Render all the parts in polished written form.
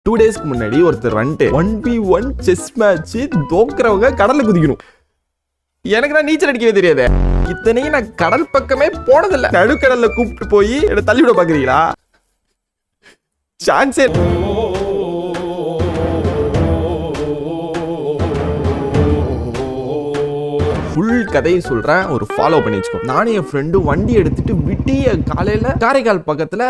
2 டேஸ்க்கு முன்னாடி ஒருத்தர் வந்துட்டு 1v1 செஸ் மேட்ச் தோக்குறவங்க கடல்ல குதிக்கணும். எனக்கு தான் நீச்சல் அடிக்கவே தெரியாது. இத்தனையும் நான் கடல் பக்கமே போனதில்லை. நடுக்கடல்ல கூப்பிட்டு போய் என்ன தள்ளிவிட பாக்குறீங்களா? சான்ஸே. ஃபுல் கதையை சொல்றேன், ஒரு ஃபாலோ பண்ணி வச்சுக்கோ. நானும் என் ஃப்ரெண்டு வண்டி எடுத்துட்டு விட்டிய காலையில காரைக்கால் பக்கத்துல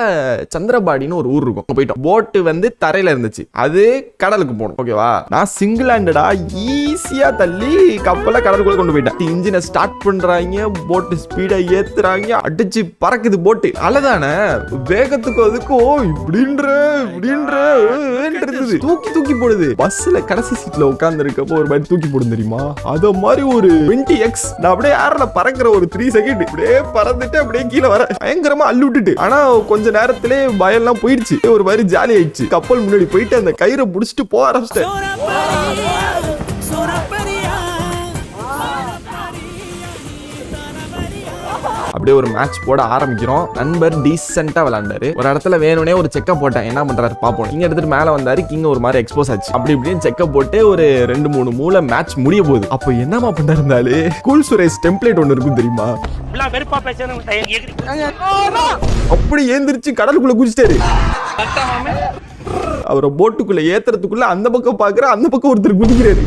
சந்திரபாடின்னு ஒரு ஊர் இருக்கும், போயிட்டோம். போட்டு வந்து தரையில இருந்துச்சு, அது கடலுக்கு போகணும். ஓகேவா? நான் சிங்கிள் ஹேண்டடா ஈஸியா தள்ளி கப்பலை கடலுக்குள்ள கொண்டு போயிட்டேன். இன்ஜினை ஸ்டார்ட் பண்றாங்க, போட்டு ஸ்பீடா ஏத்துறாங்க, அடிச்சு பறக்குது போட்டு. அழதானே வேகத்துக்கும் அதுக்கும் இப்படின்ற தூக்கி தூக்கி போடுது. பஸ்ல கடைசி சீட்ல உட்கார்ந்து இருக்கப்போ ஒரு மாதிரி தூக்கி போடும் தெரியுமா? அத மாதிரி ஒரு 20x நான் அப்படியே ஏர்ல பறக்கிற ஒரு 3 செகண்ட் அப்படியே பறந்துட்டு அப்படியே கீழே வர பயங்கரமா அள்ளி விட்டுட்டு. ஆனா கொஞ்ச நேரத்திலே பயம் எல்லாம் போயிடுச்சு, ஒரு மாதிரி ஜாலி ஆயிடுச்சு. கப்பல் முன்னாடி போயிட்டு அந்த கயிறை புடிச்சிட்டு போக ஆரம்பிச்சிட்டேன். அப்படியே ஒரு மேட்ச் போட ஆரம்பிக்கிறோம். நண்பர் டீசென்ட்டா விளையாண்டாரு. ஒரு இடத்துல வேணும்னே ஒரு செக்கப் போட்டேன், என்ன பண்றாரு பாப்போம். கிங் எடுத்துட்டு மேல வந்தாரு. கிங் ஒரு மாதிரி எக்ஸ்போஸ் ஆச்சு. அப்படி இப்படின்னு செக்கப் போட்டு ஒரு 2-3 மூல மேட்ச் முடிய போகுது. அப்போ என்னமா பண்ணிருந்தாரு, கூல் சுரேஷ் டெம்ப்ளேட் ஒன்னு இருக்கும் தெரியுமா? அப்படி ஏந்திரிச்சு கடலுக்குள்ள குதிச்சிட்டாரு. அவரை போட்டுக்குள்ள ஏத்துறதுக்குள்ள அந்த பக்கம் பாக்குற, அந்த பக்கம் ஒருத்தர் குதிக்கிறாரு.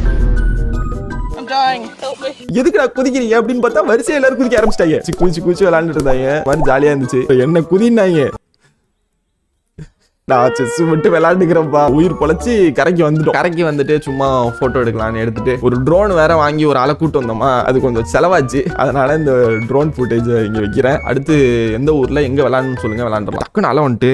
எதுக்கு நான் குதிக்கிறீங்க அப்படின்னு பார்த்தா வரிசையா எல்லாரும் குதிக்க ஆரம்பிச்சிட்டாங்க. குதிச்சு விளையாண்டுட்டு இருந்தாங்க. மாதிரி ஜாலியா இருந்துச்சு. என்ன குதினாங்க, நான் செஸ் மட்டும் விளையாண்டுக்கிறேன்ப்பா. உயிர் பொழைச்சி கரைக்கு வந்துட்டோம். கரைக்கு வந்துட்டு சும்மா போட்டோ எடுக்கலாம்னு எடுத்துட்டு ஒரு ட்ரோன் வேற வாங்கி ஒரு ஆளை கூட்டு வந்தோமா, அது கொஞ்சம் செலவாச்சு. அதனால இந்த ட்ரோன் ஃபுட்டேஜ் இங்க வைக்கிறேன். அடுத்து எந்த ஊர்ல எங்க விளையாடணும்னு சொல்லுங்க, விளையாண்டுலாம். டக்குன்னு அலை வந்துட்டு